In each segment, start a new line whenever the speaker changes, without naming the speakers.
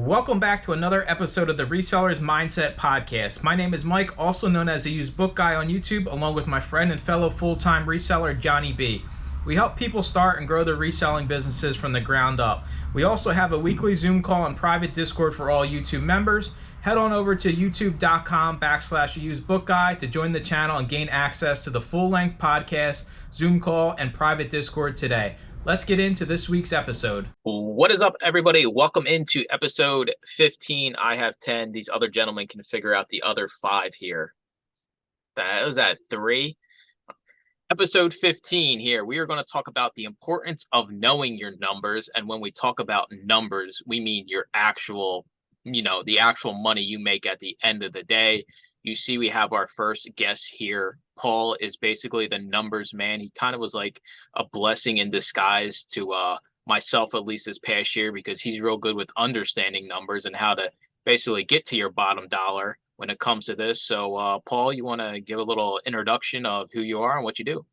Welcome back to another episode of the Resellers Mindset Podcast. My name is Mike, also known as the Used Book Guy on YouTube, along with my friend and fellow full-time reseller, Johnny B. We help people start and grow their reselling businesses from the ground up. We also have a weekly Zoom call and private Discord for all YouTube members. Head on over to youtube.com/usedbookguy to join the channel and gain access to the full-length podcast, Zoom call, and private Discord today. Let's get into this week's episode.
What is up, everybody? Welcome into episode 15. I have 10. These other gentlemen can figure out the other 5 here. That was at 3. Episode 15 here. We are going to talk about the importance of knowing your numbers. And when we talk about numbers, we mean your actual, the actual money you make at the end of the day. You see, we have our first guest here. Paul is basically the numbers man. He kind of was like a blessing in disguise to myself, at least this past year, because he's real good with understanding numbers and how to basically get to your bottom dollar when it comes to this. So, Paul, you want to give a little introduction of who you are and what you do?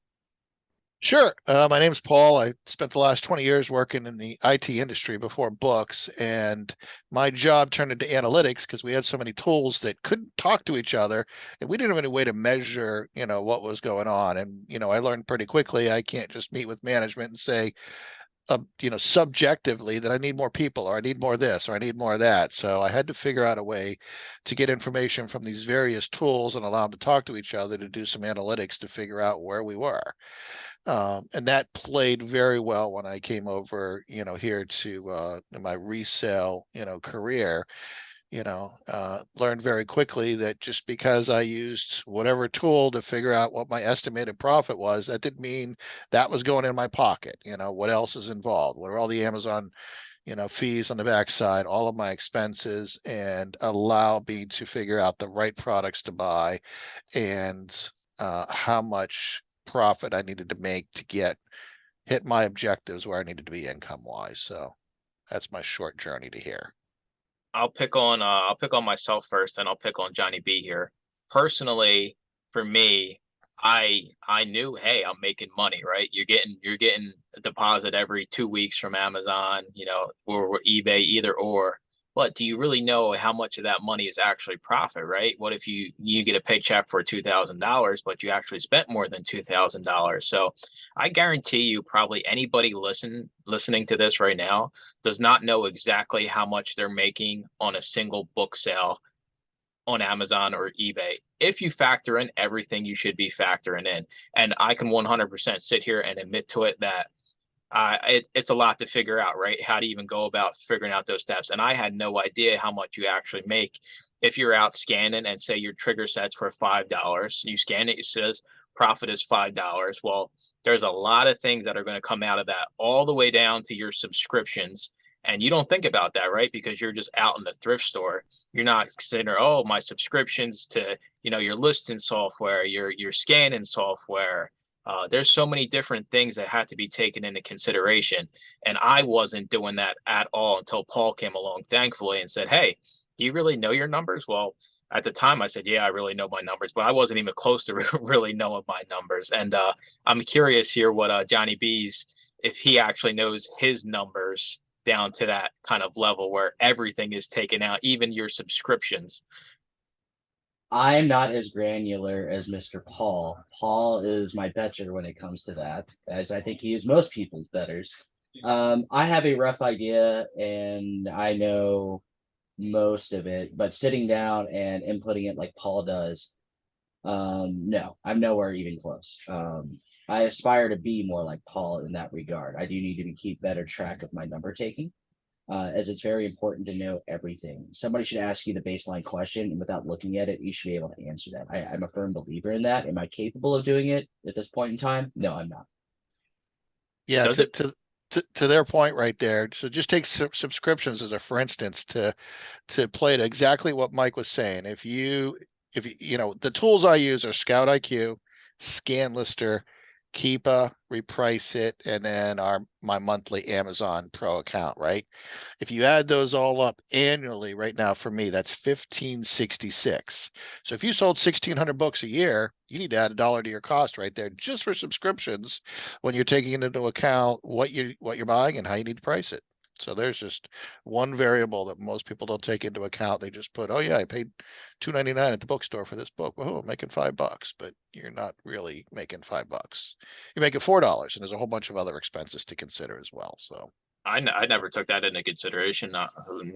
Sure. My name's Paul. I spent the last 20 years working in the IT industry before books, and my job turned into analytics because we had so many tools that couldn't talk to each other, and we didn't have any way to measure, what was going on. And, I learned pretty quickly I can't just meet with management and say, subjectively that I need more people, or I need more of this, or I need more of that. So I had to figure out a way to get information from these various tools and allow them to talk to each other to do some analytics to figure out where we were. And that played very well when I came over, here to my resale, career. Learned very quickly that just because I used whatever tool to figure out what my estimated profit was, that didn't mean that was going in my pocket. What else is involved? What are all the Amazon, fees on the backside, all of my expenses, and allow me to figure out the right products to buy and how much profit I needed to make to hit my objectives where I needed to be income wise. So that's my short journey to here.
I'll pick on myself first, and I'll pick on Johnny B here. Personally, for me, I knew, hey, I'm making money, right? You're getting a deposit every 2 weeks from Amazon, or eBay, either or. But do you really know how much of that money is actually profit, right? What if you get a paycheck for $2,000, but you actually spent more than $2,000? So I guarantee you, probably anybody listening to this right now does not know exactly how much they're making on a single book sale on Amazon or eBay, if you factor in everything you should be factoring in. And I can 100% sit here and admit to it that it's a lot to figure out, right? How to even go about figuring out those steps. And I had no idea how much you actually make if you're out scanning and say your trigger sets for $5. You scan it, it says profit is $5. Well, there's a lot of things that are going to come out of that, all the way down to your subscriptions. And you don't think about that, right? Because you're just out in the thrift store. You're not considering, oh, my subscriptions to, your listing software, your scanning software. There's so many different things that had to be taken into consideration. And I wasn't doing that at all until Paul came along, thankfully, and said, hey, do you really know your numbers? Well, at the time I said, yeah, I really know my numbers, but I wasn't even close to really knowing my numbers. And I'm curious here what Johnny B's, if he actually knows his numbers down to that kind of level where everything is taken out, even your subscriptions.
I'm not as granular as Mr. Paul. Paul is my better when it comes to that, as I think he is most people's betters. I have a rough idea and I know most of it, but sitting down and inputting it like Paul does, no, I'm nowhere even close. I aspire to be more like Paul in that regard. I do need to keep better track of my number taking, as it's very important to know everything. Somebody should ask you the baseline question, and without looking at it, you should be able to answer that. I'm a firm believer in that. Am I capable of doing it at this point in time? No, I'm not.
Yeah, to their point right there. So just take subscriptions as a for instance to play to exactly what Mike was saying. If you the tools I use are Scout IQ, ScanLister, Keepa, Reprice It, and then my monthly Amazon Pro account, right? If you add those all up annually right now for me, that's 1566. So if you sold 1,600 books a year, you need to add $1 to your cost right there just for subscriptions when you're taking into account what you're buying and how you need to price it. So there's just one variable that most people don't take into account. They just put, oh yeah, I paid $2.99 at the bookstore for this book. Whoa, I'm making $5, but you're not really making $5. You're making $4, and there's a whole bunch of other expenses to consider as well. So
I never took that into consideration.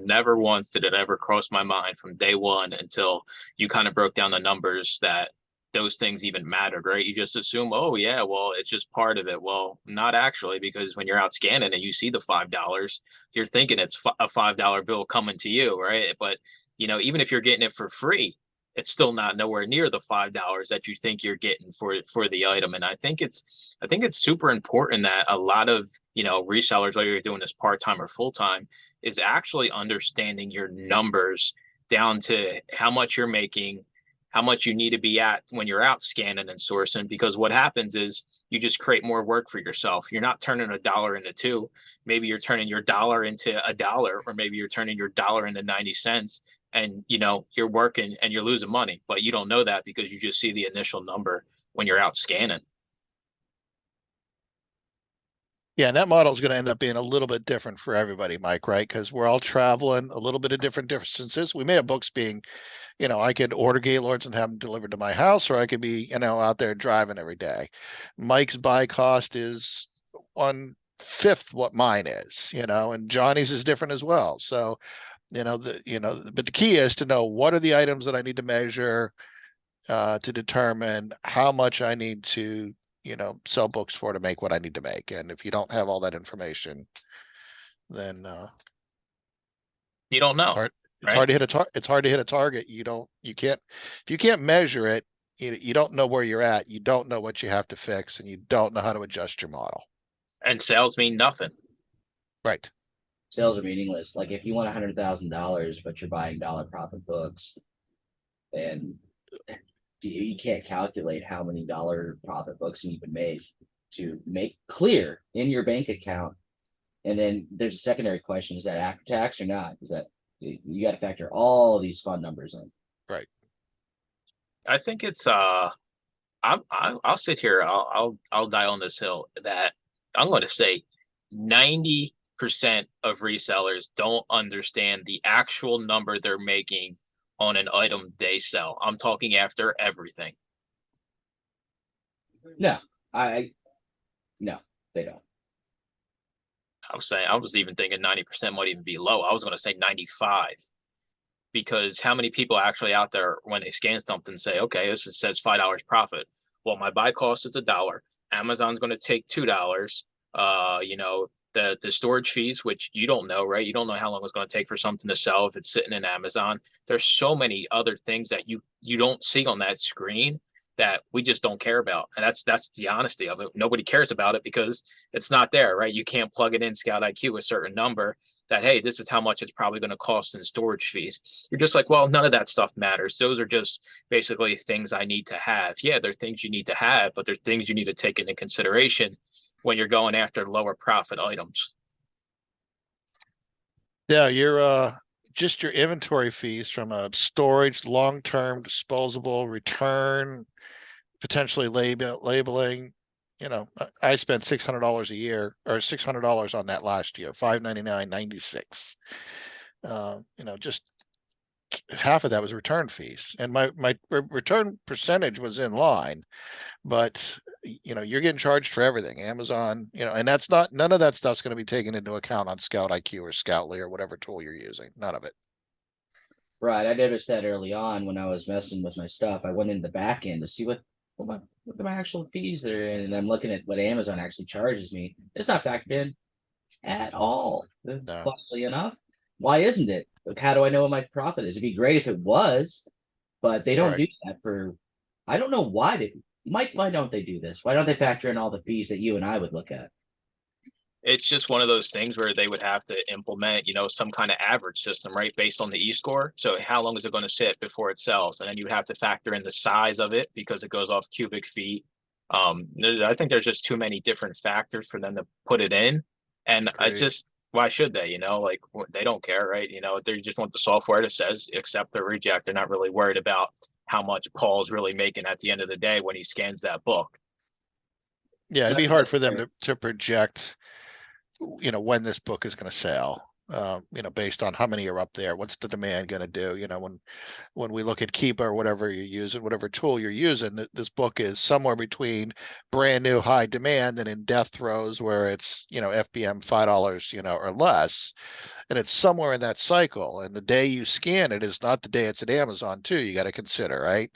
Never once did it ever cross my mind from day one until you kind of broke down the numbers that those things even mattered, right? You just assume, oh yeah, well, it's just part of it. Well, not actually, because when you're out scanning and you see the $5, you're thinking it's a $5 bill coming to you, right? But even if you're getting it for free, it's still not nowhere near the $5 that you think you're getting for the item. And I think it's super important that a lot of resellers, whether you're doing this part-time or full-time, is actually understanding your numbers down to how much you're making, how much you need to be at when you're out scanning and sourcing. Because what happens is you just create more work for yourself. You're not turning a dollar into two. Maybe you're turning your dollar into a dollar, or maybe you're turning your dollar into 90 cents. And you're working and you're losing money, but you don't know that because you just see the initial number when you're out scanning.
yeah, and that model is going to end up being a little bit different for everybody, Mike, right? Because we're all traveling a little bit of different distances. We may have books being, I could order Gaylords and have them delivered to my house, or I could be, out there driving every day. Mike's buy cost is 1/5 what mine is, and Johnny's is different as well. So, but the key is to know what are the items that I need to measure to determine how much I need to, sell books for to make what I need to make. And if you don't have all that information, then
You don't know,
it's
right?
hard to hit it's hard to hit a target. If you can't measure it, you don't know where you're at. You don't know what you have to fix, and you don't know how to adjust your model.
And sales mean nothing.
Right.
Sales are meaningless. Like if you want $100,000, but you're buying dollar profit books, and you can't calculate how many dollar profit books you even made to make clear in your bank account. And then there's a secondary question: is that after tax or not? Is that you got to factor all these fun numbers in?
Right.
I think it's I'll sit here. I'll die on this hill that I'm going to say 90% of resellers don't understand the actual number they're making on an item they sell. I'm talking after everything.
No, no, they don't.
I was even thinking 90% might even be low. I was going to say 95, because how many people actually out there when they scan something say, okay, this says $5 profit. Well, my buy cost is $1. Amazon's going to take $2. The storage fees, which you don't know, right? You don't know how long it's going to take for something to sell if it's sitting in Amazon. There's so many other things that you don't see on that screen that we just don't care about. And that's the honesty of it. Nobody cares about it because it's not there, right? You can't plug it in Scout IQ a certain number that, hey, this is how much it's probably going to cost in storage fees. You're just like, well, none of that stuff matters. Those are just basically things I need to have. Yeah, they're things you need to have, but they're things you need to take into consideration when you're going after lower profit items.
Yeah, just your inventory fees from a storage, long-term, disposable, return, potentially labeling. I spent $600 a year, or $600 on that last year, $599.96. Just half of that was return fees, and my return percentage was in line, but you're getting charged for everything. Amazon, and none of that stuff's going to be taken into account on Scout IQ or Scoutly or whatever tool you're using. None of it.
Right. I noticed that early on when I was messing with my stuff. I went into the back end to see what my actual fees that are in, and I'm looking at what Amazon actually charges me. It's not factored in at all.
No.
Funnily enough, why isn't it? Like, how do I know what my profit is? It'd be great if it was, but they don't
Right.
do that for. I don't know why they. Mike, why don't they do this? Why don't they factor in all the fees that you and I would look at?
It's just one of those things where they would have to implement, some kind of average system, right? Based on the e-score. So how long is it going to sit before it sells? And then you would have to factor in the size of it because it goes off cubic feet. I think there's just too many different factors for them to put it in. And it's
Agreed.
just, why should they? Like they don't care, right? They just want the software that says accept or reject. They're not really worried about how much Paul's really making at the end of the day when he scans that book.
Yeah, it'd be hard
That's
for them
fair.
to project when this book is going to sell. Based on how many are up there, what's the demand going to do? When we look at Keepa or whatever you're using, whatever tool you're using, this book is somewhere between brand new high demand and in death throes where it's, FBM $5, or less. And it's somewhere in that cycle. And the day you scan it is not the day it's at Amazon too. You got to consider, right?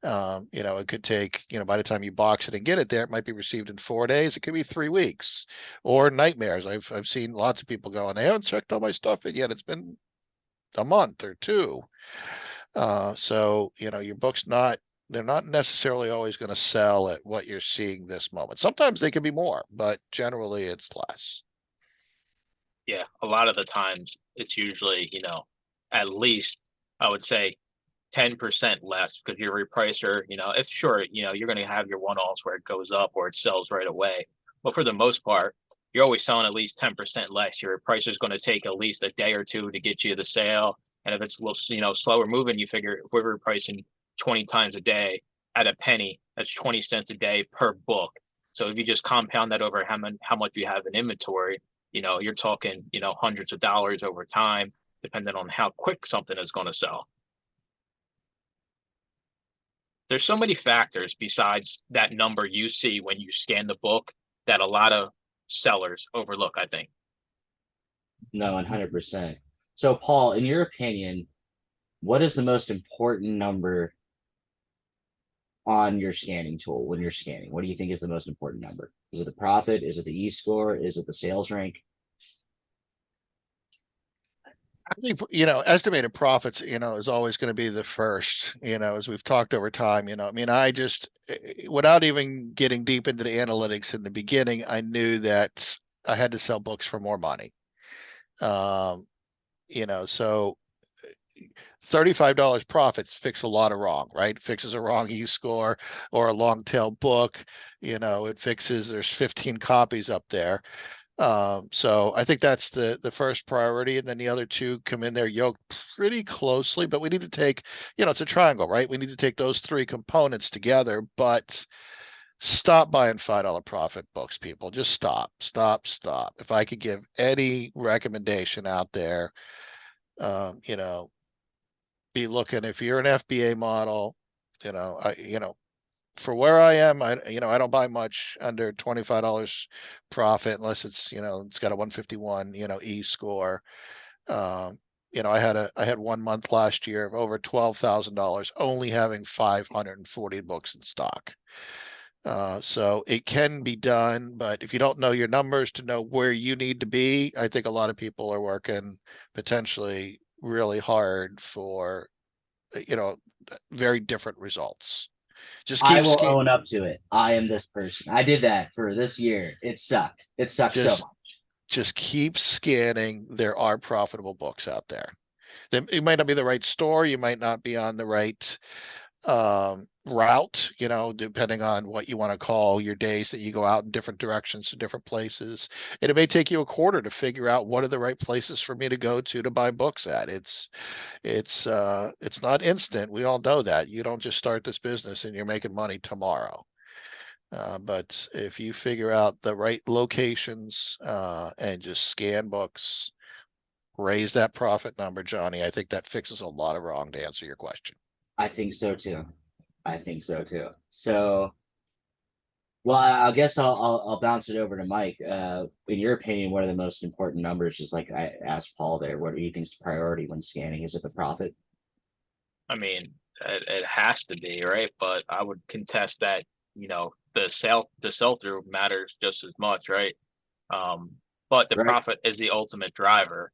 It could take, by the time you box it and get it there, it might be received in 4 days. It could be 3 weeks or nightmares. I've seen lots of people going, they haven't checked all my stuff in yet. It's been a month or two. So, your book's they're not necessarily always going to sell at what you're seeing this moment. Sometimes they can be more, but generally it's less.
Yeah, a lot of the times it's usually, at least I would say 10% less because your repricer, if sure, you're going to have your one-offs where it goes up or it sells right away. But for the most part, you're always selling at least 10% less. Your repricer is going to take at least a day or two to get you the sale. And if it's a little, slower moving, you figure if we're repricing 20 times a day at a penny, that's 20 cents a day per book. So if you just compound that over how much you have in inventory, you're talking, hundreds of dollars over time, depending on how quick something is going to sell. There's so many factors besides that number you see when you scan the book that a lot of sellers overlook, I think.
No, 100%. So, Paul, in your opinion, what is the most important number on your scanning tool when you're scanning? What do you think is the most important number? Is it the profit? Is it the e-score? Is it the sales rank?
I think, estimated profits, is always going to be the first, as we've talked over time, I just, without even getting deep into the analytics in the beginning, I knew that I had to sell books for more money. So $35 profits fix a lot of wrong, right? Fixes a wrong e-score or a long tail book, it fixes, there's 15 copies up there. So I think that's the first priority, and then the other two come in there yoked pretty closely, but we need to take, it's a triangle, right? We need to take those three components together, but stop buying $5 profit books, people. Just stop. If I could give any recommendation out there, be looking, if you're an FBA model, for where I am, I don't buy much under $25 profit unless it's, it's got a 151, e-score. I had 1 month last year of over $12,000, only having 540 books in stock. So it can be done, but if you don't know your numbers to know where you need to be, I think a lot of people are working potentially really hard for, very different results. Just
I
keep
will own up to it. I am this person. I did that for this year. It sucked. It sucked so much.
Just keep scanning. There are profitable books out there. It might not be the right store. You might not be on the right route, depending on what you want to call your days that you go out in different directions to different places. And it may take you a quarter to figure out what are the right places for me to go to buy books at. It's not instant. We all know that. You don't just start this business and you're making money tomorrow. But if you figure out the right locations and just scan books, raise that profit number, Johnny, I think that fixes a lot of wrong, to answer your question.
I think so too. So, well, I guess I'll bounce it over to Mike. In your opinion, what are the most important numbers? Just like I asked Paul there, what do you think is the priority when scanning? Is it the profit?
I mean, it has to be, right? But I would contest that, the sell through matters just as much, right? But the
Right.
profit is the ultimate driver.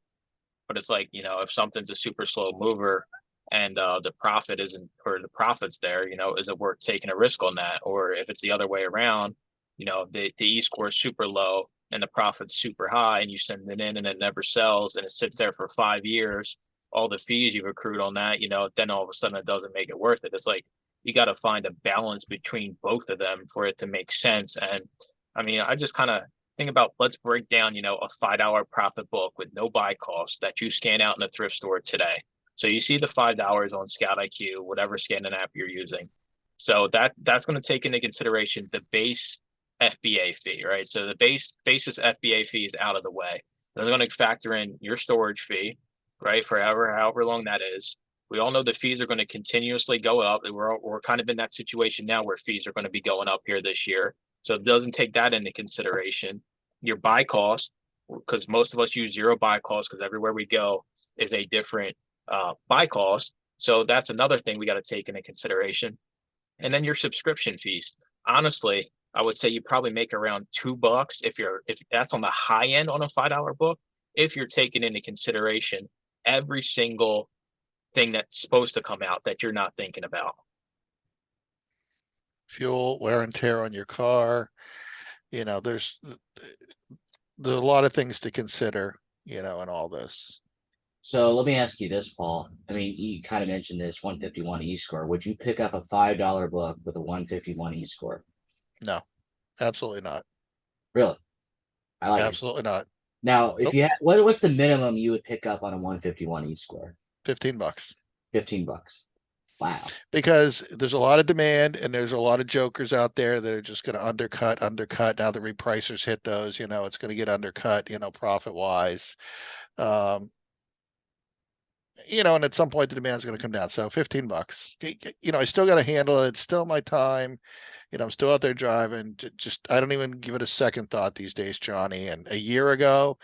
But it's like, if something's a super slow mover and the profit isn't, or the profit's there, is it worth taking a risk on that? Or if it's the other way around, the e-score is super low and the profit's super high and you send it in and it never sells and it sits there for 5 years, all the fees you've accrued on that, then all of a sudden it doesn't make it worth it. It's like you got to find a balance between both of them for it to make sense. And I mean, I just kind of think about, let's break down, a $5 profit book with no buy cost that you scan out in the thrift store today. So you see the $5 on Scout IQ, whatever scanning app you're using. So that's going to take into consideration the base FBA fee, right? So the basis FBA fee is out of the way. They're going to factor in your storage fee, right? For however long that is. We all know the fees are going to continuously go up. We're kind of in that situation now where fees are going to be going up here this year. So it doesn't take that into consideration. Your buy cost, because most of us use zero buy cost because everywhere we go is a different buy cost. So that's another thing we got to take into consideration. And then your subscription fees. Honestly, I would say you probably make around $2 if that's on the high end on a $5 book, if you're taking into consideration every single thing that's supposed to come out that you're not thinking about.
Fuel, wear and tear on your car. There's a lot of things to consider, in all this.
So let me ask you this, Paul. I mean, you kind of mentioned this 151 e-score. Would you pick up a $5 book with a 151 e-score?
No, absolutely not.
Really? I like it.
Absolutely not.
Now, if
Nope.
you had, what's the minimum you would pick up on a 151 e-score?
$15.
$15. Wow.
Because there's a lot of demand and there's a lot of jokers out there that are just going to undercut. Now the repricers hit those, it's going to get undercut, profit wise. And at some point the demand is going to come down. So $15. I still got to handle it. It's still my time. I'm still out there driving. I don't even give it a second thought these days, Johnny. And a year ago,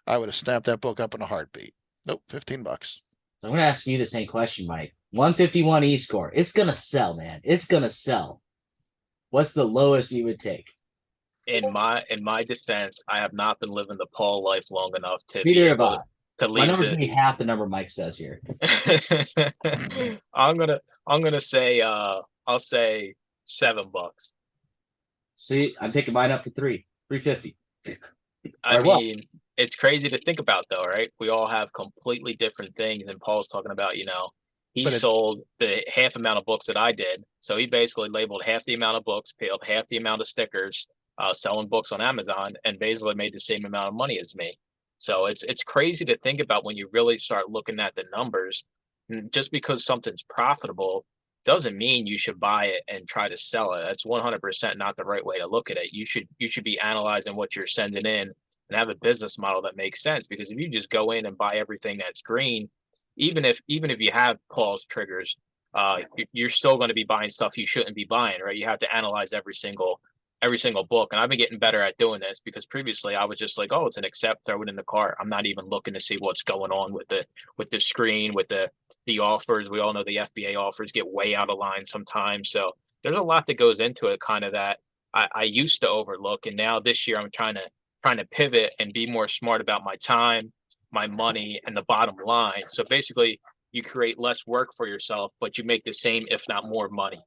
I would have snapped that book up in a heartbeat. Nope, $15.
So I'm going to ask you the same question, Mike. 151 e-score. It's going to sell, man. It's going to sell. What's the lowest you would take?
In my defense, I have not been living the Paul life long enough to
Neither
be
have
able
I.
to
My
leave
number's gonna be half the number Mike says here.
I'm gonna say I'll say $7.
See, I'm picking mine up to $350.
I mean, it's crazy to think about though, right? We all have completely different things, and Paul's talking about, he sold the half amount of books that I did. So he basically labeled half the amount of books, paid up half the amount of stickers, selling books on Amazon, and basically made the same amount of money as me. So it's crazy to think about when you really start looking at the numbers. Just because something's profitable doesn't mean you should buy it and try to sell it. That's 100% not the right way to look at it. You should be analyzing what you're sending in and have a business model that makes sense. Because if you just go in and buy everything that's green, even if you have Paul's triggers, you're still going to be buying stuff you shouldn't be buying, right? You have to analyze every single book. And I've been getting better at doing this because previously I was just like, oh, it's an accept, throw it in the cart. I'm not even looking to see what's going on with the screen, with the offers. We all know the FBA offers get way out of line sometimes. So there's a lot that goes into it, kind of that I used to overlook. And now this year I'm trying to pivot and be more smart about my time, my money, and the bottom line. So basically you create less work for yourself, but you make the same, if not more money.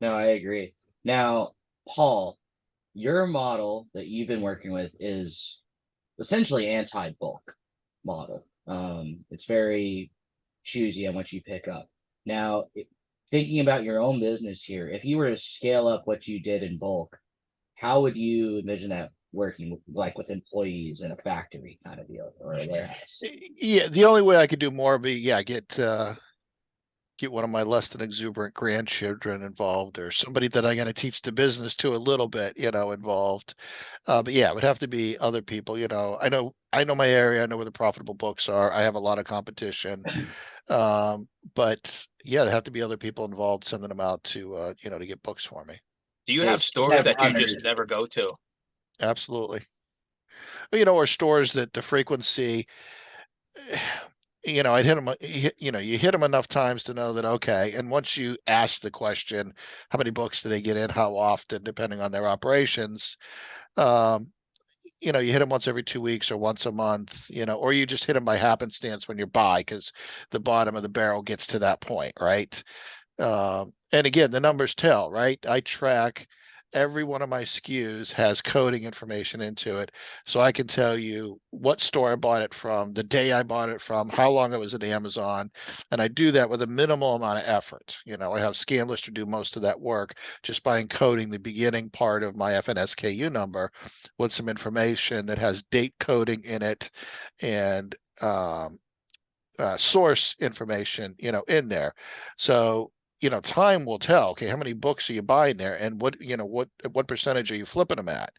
No, I agree. Now, Paul, your model that you've been working with is essentially anti-bulk model. It's very choosy on what you pick up. Now, thinking about your own business here, if you were to scale up what you did in bulk, how would you envision that working, like with employees in a factory kind of deal or a warehouse?
Yeah, the only way I could do more would be, get one of my less than exuberant grandchildren involved, or somebody that I'm going to teach the business to a little bit, involved. But yeah, it would have to be other people. I know my area. I know where the profitable books are. I have a lot of competition. But yeah, there have to be other people involved, sending them out to, to get books for me.
Do you have stores that you just never go to?
Absolutely. Or stores that the frequency, I'd hit them, you hit them enough times to know that, okay. And once you ask the question, how many books do they get in, how often, depending on their operations, you hit them once every 2 weeks or once a month, or you just hit them by happenstance when you buy, because the bottom of the barrel gets to that point, right? And again, the numbers tell, right? I track every one of my SKUs has coding information into it. So I can tell you what store I bought it from, the day I bought it from, how long it was at Amazon. And I do that with a minimal amount of effort. I have ScanLister do most of that work just by encoding the beginning part of my FNSKU number with some information that has date coding in it and source information, in there. So time will tell. Okay, how many books are you buying there, and what percentage are you flipping them at?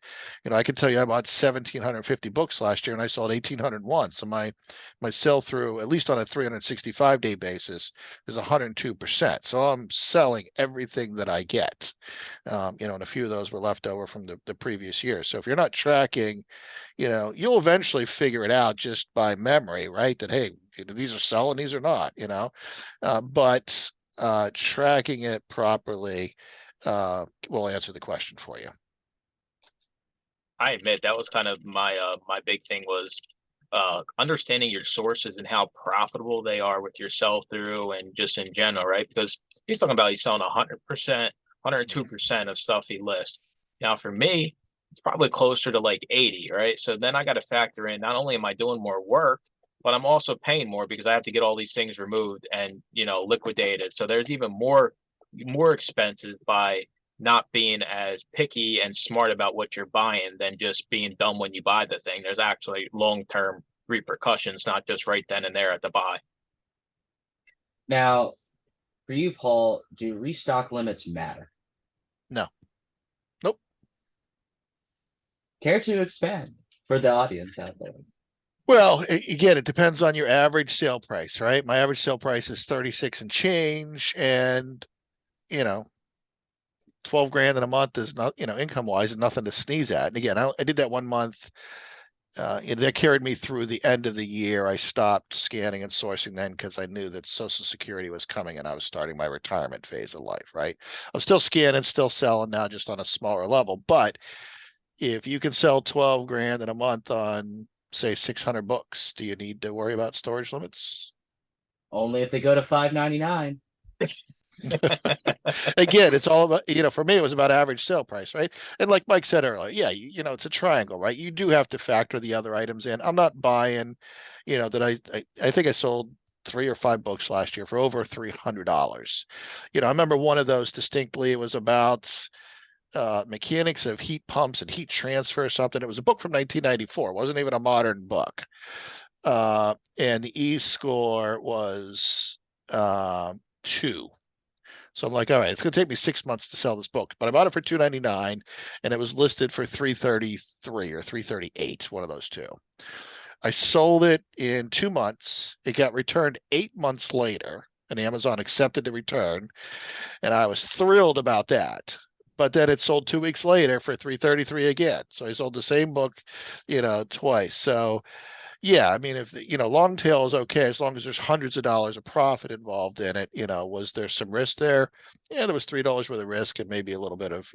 I can tell you I bought 1,750 books last year, and I sold 1,801. So my sell through, at least on a 365-day basis, is 102%. So I'm selling everything that I get. And a few of those were left over from the previous year. So if you're not tracking, you'll eventually figure it out just by memory, right? That, hey, these are selling, these are not, but tracking it properly will answer the question for you.
I admit that was kind of my big thing was understanding your sources and how profitable they are with your sell through and just in general, right? Because he's talking about he's selling 100%, 102% of stuff he lists. Now for me, it's probably closer to like 80, right? So then I got to factor in, not only am I doing more work, but I'm also paying more because I have to get all these things removed and liquidated. So there's even more expenses by not being as picky and smart about what you're buying than just being dumb when you buy the thing. There's actually long-term repercussions, not just right then and there at the buy.
Now, for you, Paul, do restock limits matter?
No. Nope.
Care to expand for the audience out there?
Well, again, it depends on your average sale price, right? My average sale price is 36 and change, and 12 grand in a month is not, income wise, is nothing to sneeze at. And again, I did that 1 month. That carried me through the end of the year. I stopped scanning and sourcing then because I knew that Social Security was coming and I was starting my retirement phase of life, right? I'm still scanning, still selling now, just on a smaller level. But if you can sell 12 grand in a month on, say, 600 books, do you need to worry about storage limits?
Only if they go to $5.99.
Again, it's all about, for me, it was about average sale price, right? And like Mike said earlier, yeah, it's a triangle, right? You do have to factor the other items in. I'm not buying, that I think I sold 3 or 5 books last year for over $300. I remember one of those distinctly. It was about mechanics of heat pumps and heat transfer or something. It was a book from 1994. It wasn't even a modern book. And the E-score was 2. So I'm like, all right, it's going to take me 6 months to sell this book, but I bought it for $299 and it was listed for $333 or $338, one of those two. I sold it in 2 months. It got returned 8 months later, and Amazon accepted the return, and I was thrilled about that. But then it sold 2 weeks later for $333 again. So I sold the same book, twice. So yeah, I mean, if long tail is okay as long as there's hundreds of dollars of profit involved in it. Was there some risk there? Yeah, there was $3 worth of risk and maybe a little bit of,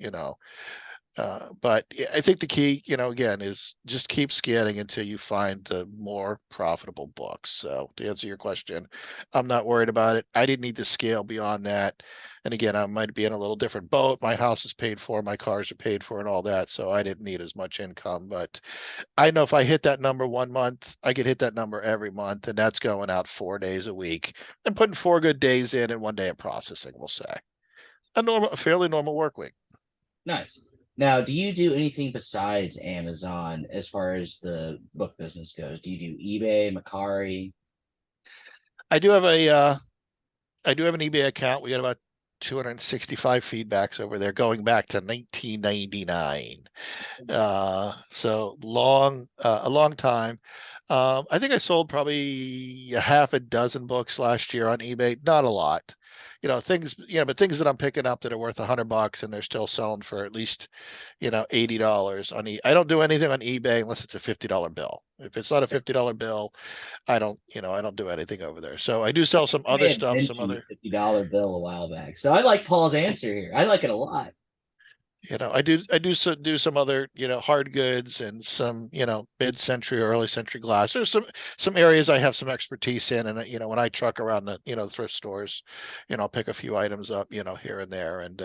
but I think the key, again, is just keep scanning until you find the more profitable books. So to answer your question, I'm not worried about it. I didn't need to scale beyond that. And again, I might be in a little different boat. My house is paid for, my cars are paid for, and all that. So I didn't need as much income. But I know if I hit that number 1 month, I could hit that number every month. And that's going out 4 days a week and putting 4 good days in and 1 day of processing, we'll say. A fairly normal work week.
Nice. Now, do you do anything besides Amazon as far as the book business goes? Do you do eBay, Mercari?
I do have an eBay account. We got about 265 feedbacks over there going back to 1999. So a long time. I think I sold probably a half a dozen books last year on eBay. Not a lot, but things that I'm picking up that are worth $100 and they're still selling for at least, $80 on I don't do anything on eBay unless it's a $50 bill. If it's not a $50 bill, I don't do anything over there. So I do sell some other stuff, some other
$50 bill a while back. So I like Paul's answer here. I like it a lot.
I do some other, hard goods and some, mid-century or early century glass. There's some areas I have some expertise in, and when I truck around the thrift stores, I'll pick a few items up, here and there, and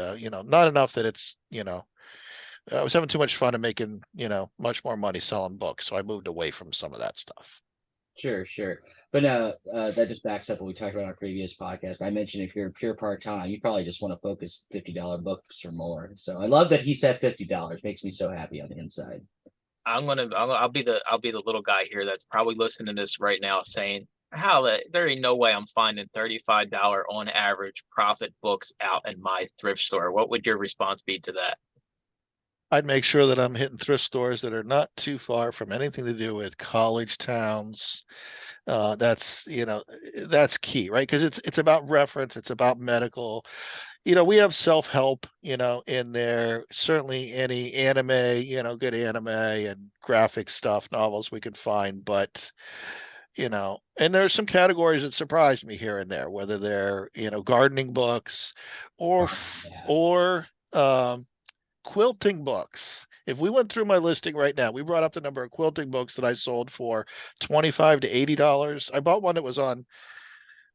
not enough that it's, I was having too much fun and making, much more money selling books, so I moved away from some of that stuff.
Sure. But that just backs up what we talked about on our previous podcast. I mentioned if you're pure part-time, you probably just want to focus $50 books or more. So I love that he said $50. Makes me so happy on the inside.
I'll be the little guy here that's probably listening to this right now saying, there ain't no way I'm finding $35 on average profit books out in my thrift store. What would your response be to that?
I'd make sure that I'm hitting thrift stores that are not too far from anything to do with college towns. That's, that's key, right? Because it's about reference, it's about medical. We have self-help, in there. Certainly any anime, good anime and graphic stuff, novels we could find, but and there's some categories that surprise me here and there, whether they're, gardening books or
Yeah.
quilting books. If we went through my listing right now, we brought up the number of quilting books that I sold for $25 to $80. I bought one that was on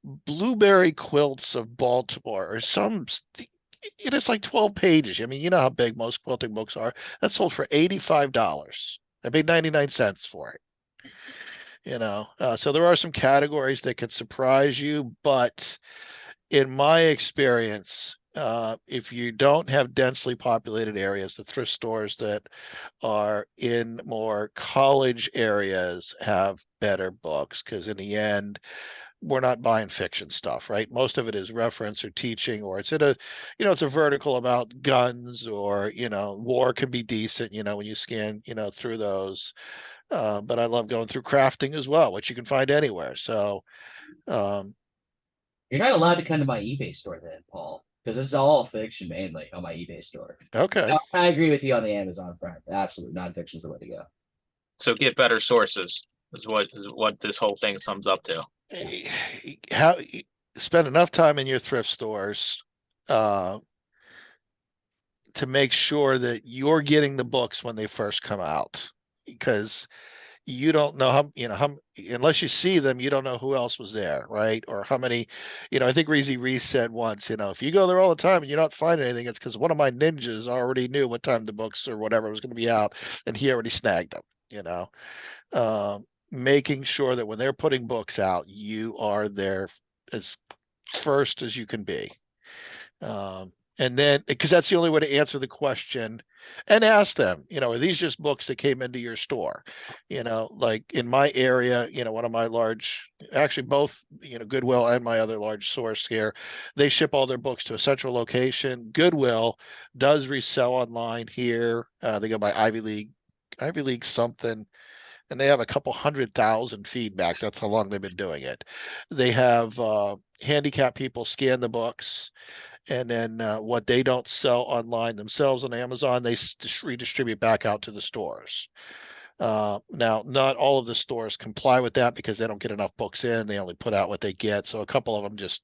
Blueberry Quilts of Baltimore or it's like 12 pages. I mean, you know how big most quilting books are. That sold for $85. I paid 99 cents for it. So there are some categories that could surprise you, but in my experience, if you don't have densely populated areas, the thrift stores that are in more college areas have better books because in the end, we're not buying fiction stuff, right? Most of it is reference or teaching, or it's it's a vertical about guns or, war can be decent, when you scan, through those. But I love going through crafting as well, which you can find anywhere. So, um,
You're not allowed to come to my eBay store then, Paul, because it's all fiction mainly on my eBay store.
okay.
I agree with you on the Amazon front. Absolutely, nonfiction is the way to go.
So get better sources is what this whole thing sums up to.
How spend enough time in your thrift stores uh, to make sure that you're getting the books when they first come out, because you don't know how unless you see them, you don't know who else was there, right? Or how many, I think Reezy Reese said once, if you go there all the time and you're not finding anything, it's because one of my ninjas already knew what time the books or whatever was going to be out, and he already snagged them. Making sure that when they're putting books out, you are there as first as you can be. And then, because that's the only way to answer the question and ask them, are these just books that came into your store? Like in my area, one of my actually both, Goodwill and my other large source here, they ship all their books to a central location. Goodwill does resell online here. They go by Ivy League something, and they have a couple 100,000 feedback. That's how long they've been doing it. They have handicapped people scan the books, and then what they don't sell online themselves on Amazon, they redistribute back out to the stores. Now, not all of the stores comply with that because they don't get enough books in. They only put out what they get. So a couple of them just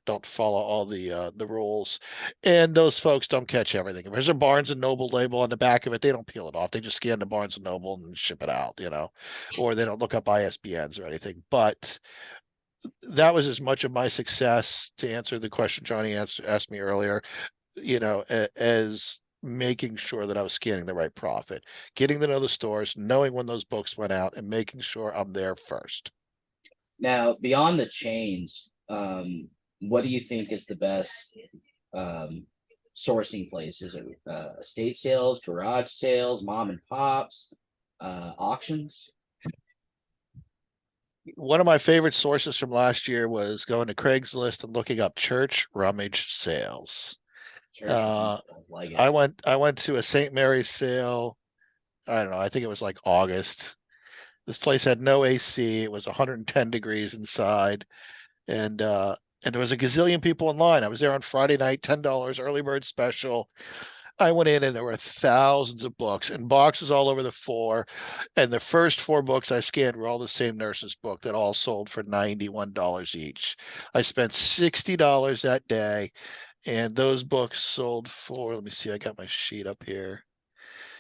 don't follow all the rules, and those folks don't catch everything. If there's a Barnes and Noble label on the back of it, they don't peel it off. They just scan the Barnes and Noble and ship it out, or they don't look up ISBNs or anything. But that was as much of my success to answer the question Johnny asked me earlier, as making sure that I was scanning the right profit, getting to know the stores, knowing when those books went out, and making sure I'm there first.
Now, beyond the chains, what do you think is the best sourcing place? Is it estate sales, garage sales, mom and pops, auctions?
One of my favorite sources from last year was going to Craigslist and looking up church rummage sales.
Like it.
I went to a St. Mary's sale. I don't know. I think it was like August. This place had no AC. It was 110 degrees inside, and there was a gazillion people in line. I was there on Friday night, $10 early bird special. I went in and there were thousands of books and boxes all over the floor. And the first four books I scanned were all the same nurse's book that all sold for $91 each. I spent $60 that day, and those books sold for, let me see, I got my sheet up here,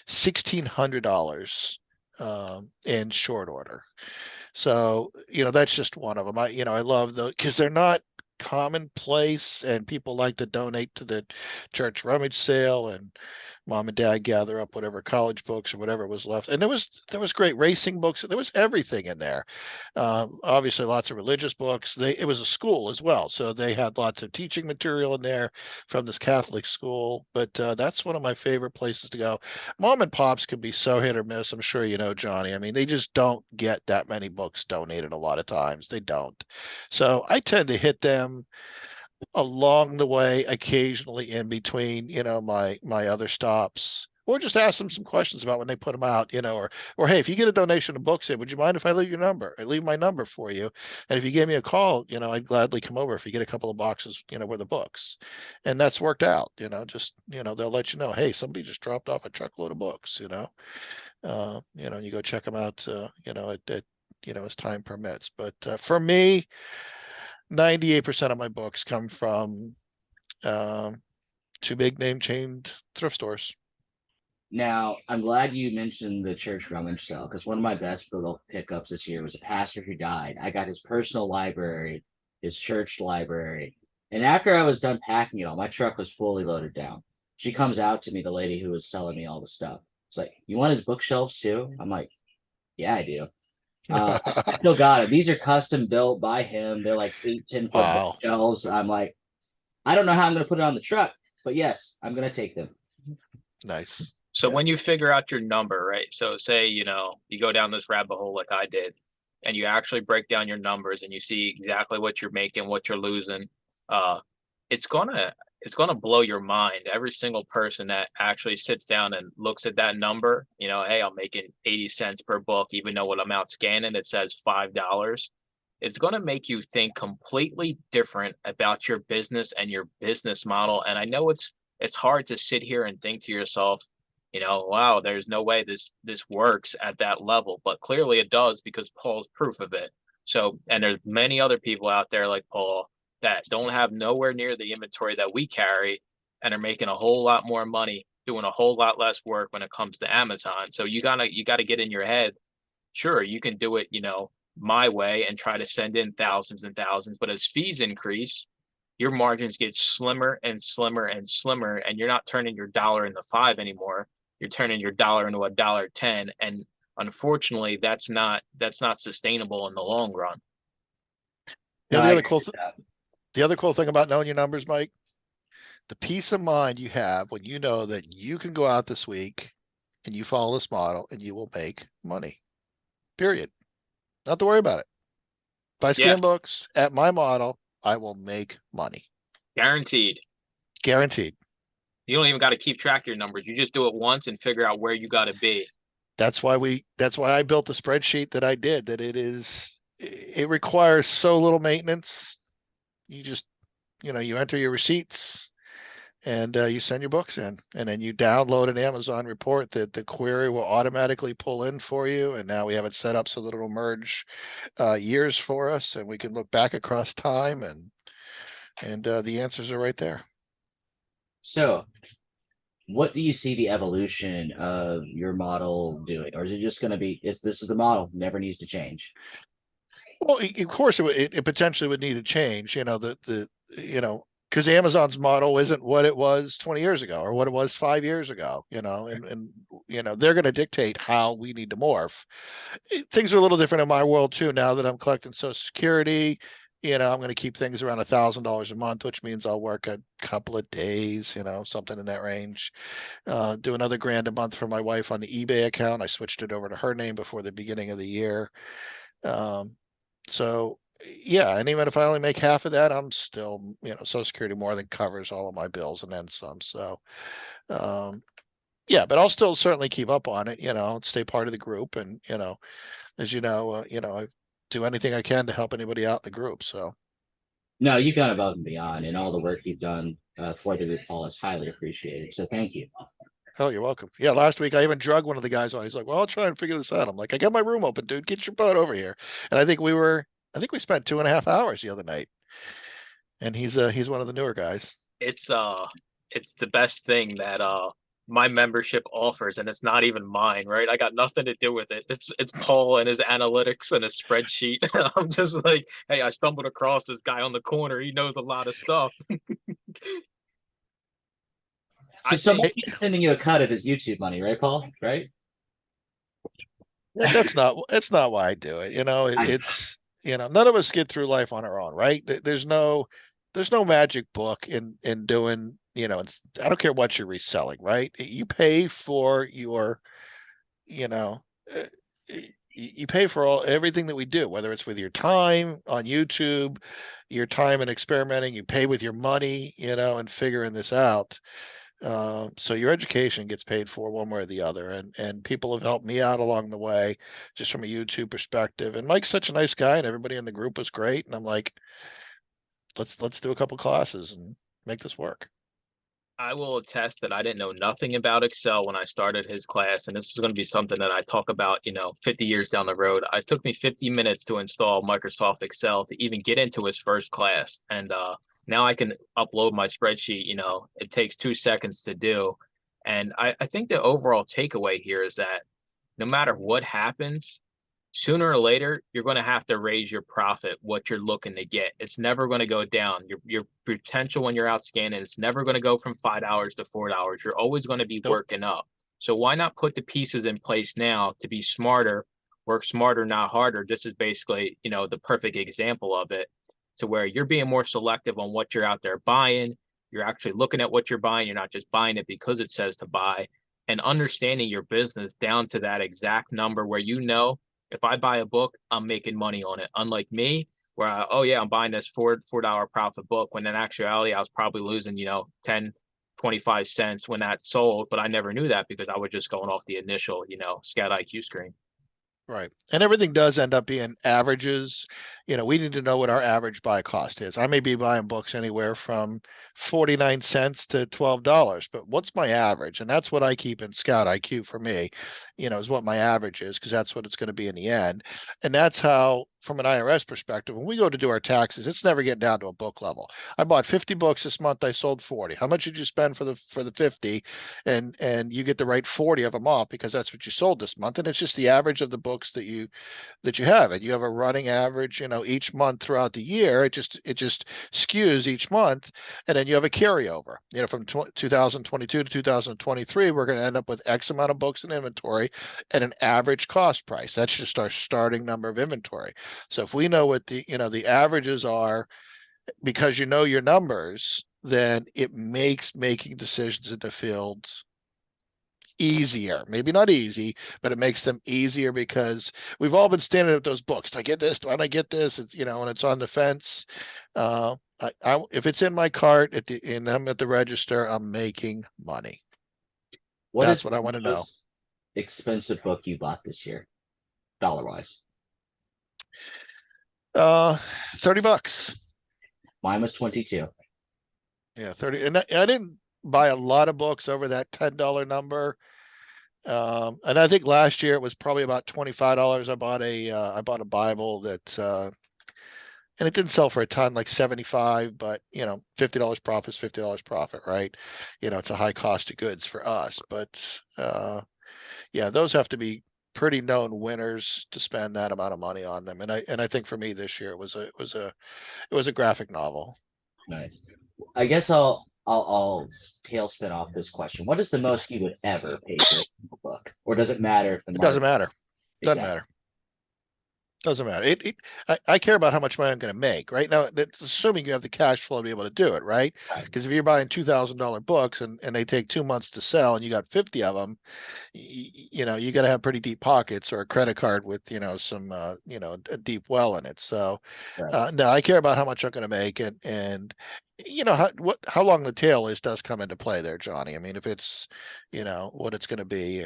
$1,600 in short order. So, that's just one of them. I love those because they're not commonplace, and people like to donate to the church rummage sale. And mom and dad gather up whatever college books or whatever was left. And there was great racing books. There was everything in there. Obviously lots of religious books. It was a school as well. So they had lots of teaching material in there from this Catholic school. But that's one of my favorite places to go. Mom and pops can be so hit or miss. I'm sure you know, Johnny. I mean, they just don't get that many books donated a lot of times. They don't. So I tend to hit them along the way, occasionally in between, my other stops, or just ask them some questions about when they put them out, or hey, if you get a donation of books in, would you mind if I leave your number? I leave my number for you, and if you gave me a call, I'd gladly come over if you get a couple of boxes, worth of books, and that's worked out. Just they'll let you know, hey, somebody just dropped off a truckload of books, and you go check them out, as time permits. But for me, 98% of my books come from two big name chain thrift stores.
Now, I'm glad you mentioned the church rummage sale because one of my best little pickups this year was a pastor who died. I got his personal library, his church library. And after I was done packing it all, my truck was fully loaded down. She comes out to me, the lady who was selling me all the stuff. It's like, you want his bookshelves too? I'm like, yeah, I do. I still got it. These are custom built by him. They're like 8-10 foot
Wow.
bookshelves. I'm like, I don't know how I'm going to put it on the truck, but yes, I'm going to take them.
Nice.
So when you figure out your number, right? So say, you go down this rabbit hole like I did, and you actually break down your numbers and you see exactly what you're making, what you're losing, it's gonna blow your mind. Every single person that actually sits down and looks at that number, hey, I'm making 80 cents per book, even though when I'm out scanning, it says $5. It's gonna make you think completely different about your business and your business model. And I know it's hard to sit here and think to yourself, wow, there's no way this works at that level, but clearly it does because Paul's proof of it. So, and there's many other people out there like Paul that don't have nowhere near the inventory that we carry and are making a whole lot more money doing a whole lot less work when it comes to Amazon. So you gotta get in your head, sure, you can do it, my way and try to send in thousands and thousands, but as fees increase, your margins get slimmer and slimmer and slimmer, and you're not turning your dollar into $5 anymore. You're turning your dollar into $1.10, and unfortunately, that's not sustainable in the long run.
You
No,
know,
I
the other
agree
cool,
with that.
the other cool thing about knowing your numbers, Mike, the peace of mind you have when you know that you can go out this week and you follow this model and you will make money. Period. Not to worry about it. If I
Yeah,
scan books at my model, I will make money.
guaranteed.
Guaranteed.
You don't even got to keep track of your numbers. You just do it once and figure out where you got to be.
That's why I built the spreadsheet that I did, that it requires so little maintenance. You just, you enter your receipts and you send your books in, and then you download an Amazon report that the query will automatically pull in for you. And now we have it set up so that it'll merge years for us, and we can look back across time, and the answers are right there.
So, what do you see the evolution of your model doing, or is it just going to be? This is the model, never needs to change?
Well, of course, it potentially would need to change. Because Amazon's model isn't what it was 20 years ago or what it was 5 years ago. And they're going to dictate how we need to morph. Things are a little different in my world too. Now that I'm collecting Social Security, I'm going to keep things around $1,000 a month, which means I'll work a couple of days, something in that range. Do another grand a month for my wife on the eBay account. I switched it over to her name before the beginning of the year. So yeah, and even if I only make half of that, I'm still, Social Security more than covers all of my bills and then some. So, yeah, but I'll still certainly keep up on it, stay part of the group, and as I do anything I can to help anybody out in the group. So.
No, you've gone above and beyond, and all the work you've done for the group, Paul, is highly appreciated. So thank you.
Oh, you're welcome. Yeah, last week I even drug one of the guys on. He's like, "Well, I'll try and figure this out." I'm like, "I got my room open, dude. Get your butt over here." And I think we spent 2.5 hours the other night. And he's one of the newer guys.
It's the best thing that my membership offers, and it's not even mine, right? I got nothing to do with it. It's Paul and his analytics and his spreadsheet. I'm just like, hey, I stumbled across this guy on the corner. He knows a lot of stuff.
So
I
someone
think
keeps sending you a cut of his YouTube money, right, Paul? Right?
That's not why I do it. It's none of us get through life on our own, right? There's no magic book in doing, I don't care what you're reselling, right? You pay for your, you know, uh, you pay for everything that we do, whether it's with your time on YouTube, your time in experimenting, you pay with your money, and figuring this out. So your education gets paid for one way or the other, and people have helped me out along the way, just from a YouTube perspective. And Mike's such a nice guy, and everybody in the group was great. And I'm like, let's do a couple classes and make this work.
I will attest that I didn't know nothing about Excel when I started his class, and this is going to be something that I talk about, 50 years down the road. It took me 50 minutes to install Microsoft Excel to even get into his first class, and now I can upload my spreadsheet. It takes 2 seconds to do, and I think the overall takeaway here is that no matter what happens, sooner or later, you're going to have to raise your profit, what you're looking to get. It's never going to go down. Your potential when you're out scanning, it's never going to go from $5 to $4. You're always going to be
Nope.
working up. So why not put the pieces in place now to be smarter, work smarter, not harder? This is basically, the perfect example of it, to where you're being more selective on what you're out there buying. You're actually looking at what you're buying. You're not just buying it because it says to buy, and understanding your business down to that exact number where if I buy a book, I'm making money on it. Unlike me, where I'm buying this $4 profit book, when in actuality I was probably losing, 10, 25 cents when that sold, but I never knew that because I was just going off the initial, Scout IQ screen.
Right. And everything does end up being averages. We need to know what our average buy cost is. I may be buying books anywhere from 49 cents to $12, but what's my average? And that's what I keep in Scout IQ for me, is what my average is, because that's what it's going to be in the end. And that's how, from an IRS perspective, when we go to do our taxes, it's never getting down to a book level. I bought 50 books this month, I sold 40. How much did you spend for the 50? And you get to write 40 of them off because that's what you sold this month. And it's just the average of the books that you have, and you have a running average, each month throughout the year. It just skews each month, and then you have a carryover. From 2022 to 2023, we're going to end up with X amount of books in inventory at an average cost price. That's just our starting number of inventory. So if we know what the averages are, because your numbers, then it makes making decisions in the fields easier. Maybe not easy, but it makes them easier, because we've all been standing at those books. Do I get this? Do I not get this? It's, and it's on the fence. If it's in my cart and I'm at the register, I'm making money. That's what I want to know.
Expensive book you bought this year, dollar wise?
$30.
Mine was 22.
Yeah, 30. And I didn't buy a lot of books over that $10 number. And I think last year it was probably about $25. I bought a Bible that, and it didn't sell for a ton, like 75, but $50 profit is $50 profit, right? It's a high cost of goods for us, but, yeah, those have to be pretty known winners to spend that amount of money on them. And I think for me this year, it was a graphic novel.
Nice. I guess I'll tailspin off this question. What is the most you would ever pay for a book? Or does it matter if the
It doesn't matter. Doesn't
Exactly.
matter. Doesn't matter. I care about how much money I'm going to make, right? Now, that's assuming you have the cash flow to be able to do it, right?
Right.
Because if you're buying $2,000 books and they take 2 months to sell and you got 50 of them, you got to have pretty deep pockets, or a credit card with, some, a deep well in it. So,
Right.
no, I care about how much I'm going to make, and how long the tail does come into play there, Johnny. I mean, if it's, what it's going to be,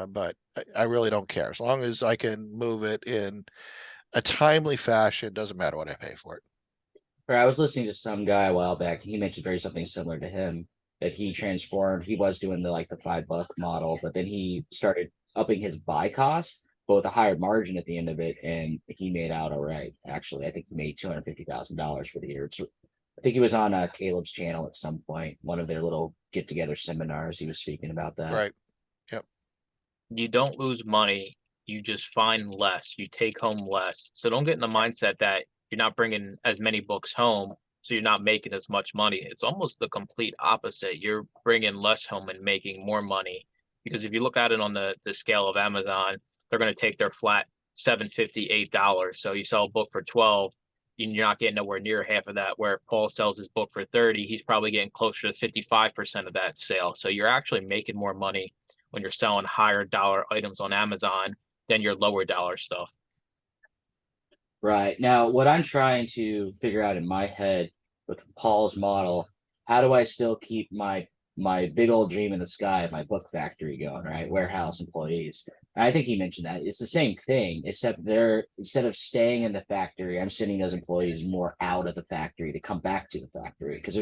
but I really don't care. As long as I can move it in a timely fashion, doesn't matter what I pay for it.
I was listening to some guy a while back, and he mentioned something similar to him, that he transformed. He was doing the $5 model, but then he started upping his buy cost, but with a higher margin at the end of it, and he made out all right. Actually, I think he made $250,000 for the year. I think he was on Caleb's channel at some point, one of their little get together seminars. He was speaking about that.
Right. Yep.
You don't lose money. You just find less. You take home less. So don't get in the mindset that you're not bringing as many books home. so you're not making as much money. It's almost the complete opposite. You're bringing less home and making more money, because if you look at it on the scale of Amazon, they're going to take their flat $7.50, $8. So you sell a book for 12, you're not getting nowhere near half of that. Where if Paul sells his book for 30, he's probably getting closer to 55% of that sale. So you're actually making more money when you're selling higher dollar items on Amazon than your lower dollar stuff.
Right. Now, what I'm trying to figure out in my head with Paul's model, how do I still keep my big old dream in the sky of my book factory going, right? Warehouse employees. And I think he mentioned that. It's the same thing, except they're, instead of staying in the factory, I'm sending those employees more out of the factory to come back to the factory, because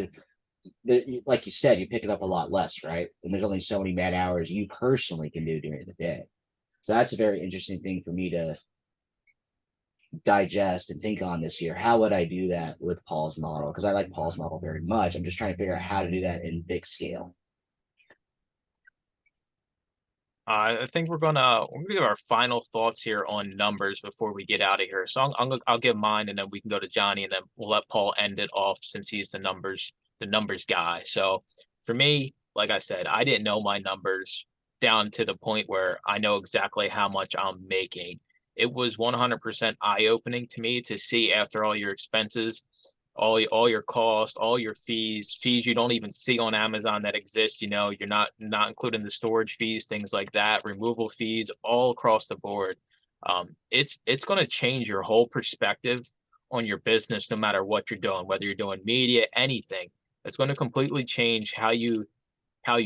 they're, like you said, you pick it up a lot less, right? And there's only so many man hours you personally can do during the day. So that's a very interesting thing for me to digest and think on this year. How would I do that with Paul's model? Because I like Paul's model very much. I'm just trying to figure out how to do that in big scale.
I think we're gonna give our final thoughts here on numbers before we get out of here. So I'll give mine, and then we can go to Johnny, and then we'll let Paul end it off since he's the numbers guy. So for me, like I said, I didn't know my numbers down to the point where I know exactly how much I'm making. It was 100% eye-opening to me to see, after all your expenses, all your costs, all your fees you don't even see on Amazon that exist. You're not including the storage fees, things like that, removal fees, all across the board. It's going to change your whole perspective on your business, no matter what you're doing, whether you're doing media, anything. It's going to completely change how you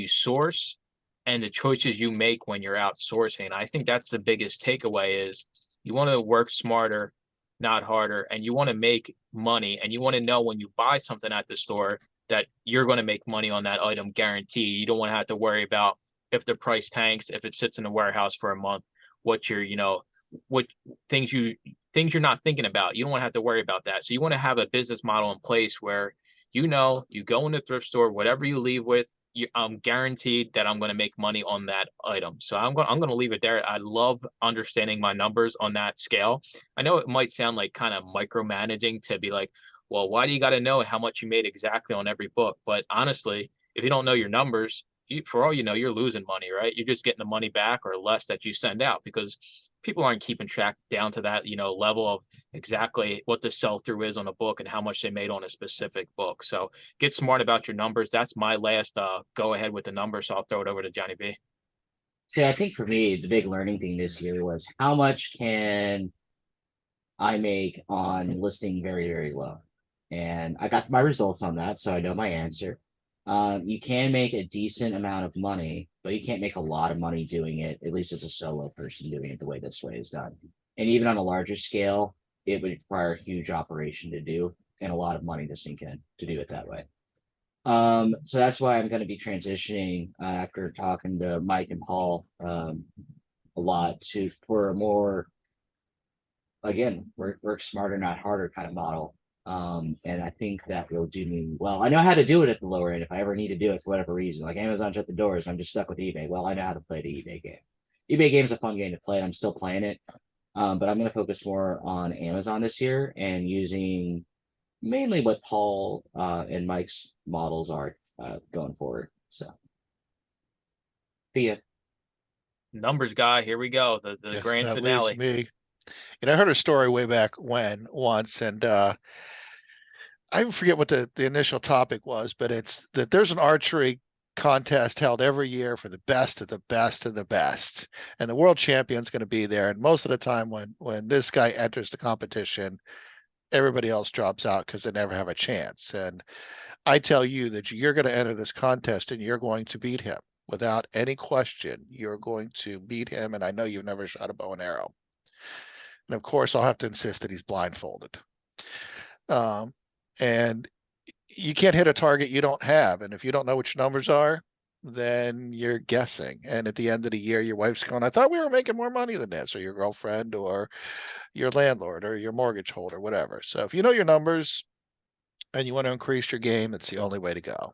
source and the choices you make when you're outsourcing. I think that's the biggest takeaway: is you want to work smarter, not harder, and you want to make money, and you want to know when you buy something at the store that you're going to make money on that item, guaranteed. You don't want to have to worry about if the price tanks, if it sits in the warehouse for a month, what what things you're not thinking about. You don't want to have to worry about that. So you want to have a business model in place where you go in the thrift store, whatever you leave with, I'm guaranteed that I'm going to make money on that item. So I'm going to leave it there. I love understanding my numbers on that scale. I know it might sound like kind of micromanaging to be like, well, why do you got to know how much you made exactly on every book? But honestly, if you don't know your numbers, for all you know, you're losing money, right? You're just getting the money back or less that you send out, because people aren't keeping track down to that, level of exactly what the sell through is on a book and how much they made on a specific book. So get smart about your numbers. That's my last go ahead with the numbers. So I'll throw it over to Johnny B.
See, I think for me, the big learning thing this year was how much can I make on listing very, very low. And I got my results on that, so I know my answer. You can make a decent amount of money, but you can't make a lot of money doing it, at least as a solo person doing it the way this way is done. And even on a larger scale, it would require a huge operation to do and a lot of money to sink in to do it that way. So that's why I'm going to be transitioning after talking to Mike and Paul a lot for a more, again, work smarter, not harder kind of model. And I think that will do me well. I know how to do it at the lower end if I ever need to do it for whatever reason. Like Amazon shut the doors and I'm just stuck with eBay. Well, I know how to play the eBay game. eBay game is a fun game to play, and I'm still playing it. But I'm going to focus more on Amazon this year and using mainly what Paul and Mike's models are going forward. So, see ya.
Numbers guy, here we go. The
Yes,
grand
that
finale.
leaves me. I heard a story way back once, and I forget what the initial topic was, but it's that there's an archery contest held every year for the best of the best of the best, and the world champion's going to be there. And most of the time, when this guy enters the competition, everybody else drops out because they never have a chance. And I tell you that you're going to enter this contest and you're going to beat him without any question. You're going to beat him, and I know you've never shot a bow and arrow. And of course, I'll have to insist that he's blindfolded. And you can't hit a target you don't have. And if you don't know what your numbers are, then you're guessing. And at the end of the year, your wife's going, I thought we were making more money than this, or your girlfriend, or your landlord, or your mortgage holder, whatever. So if you know your numbers and you want to increase your game, it's the only way to go.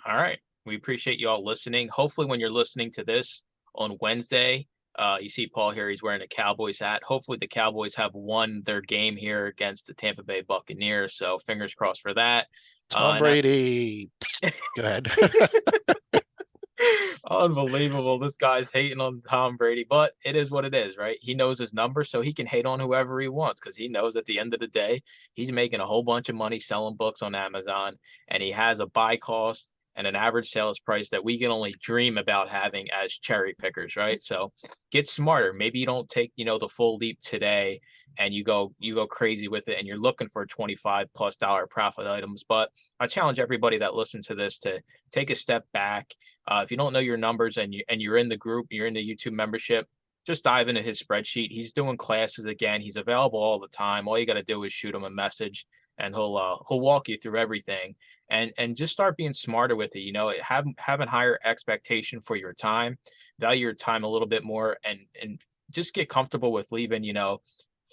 All right. We appreciate you all listening. Hopefully when you're listening to this on Wednesday, You see Paul here, he's wearing a Cowboys hat. Hopefully the Cowboys have won their game here against the Tampa Bay Buccaneers. So fingers crossed for that.
Tom Brady. Go ahead.
Unbelievable. This guy's hating on Tom Brady, but it is what it is, right? He knows his number, so he can hate on whoever he wants because he knows at the end of the day, he's making a whole bunch of money selling books on Amazon, and he has a buy cost and an average sales price that we can only dream about having as cherry pickers, right? So get smarter. Maybe you don't take, the full leap today and you go crazy with it and you're looking for $25+ profit items. But I challenge everybody that listens to this to take a step back. If you don't know your numbers and you're in the group, you're in the YouTube membership, just dive into his spreadsheet. He's doing classes again. He's available all the time. All you got to do is shoot him a message, and he'll walk you through everything. And just start being smarter with it. Have a higher expectation for your time, value your time a little bit more, and just get comfortable with leaving $5,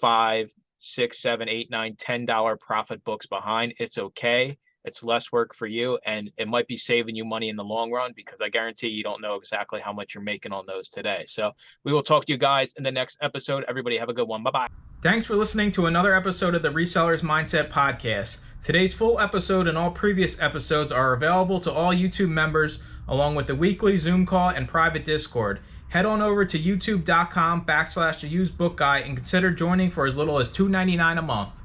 $6, $7, $8, $9, $10 profit books behind. It's okay. It's less work for you, and it might be saving you money in the long run because I guarantee you don't know exactly how much you're making on those today. So we will talk to you guys in the next episode. Everybody have a good one. Bye-bye.
Thanks for listening to another episode of the Resellers Mindset Podcast. Today's full episode and all previous episodes are available to all YouTube members, along with the weekly Zoom call and private Discord. Head on over to youtube.com/theusedbookguy and consider joining for as little as $2.99 a month.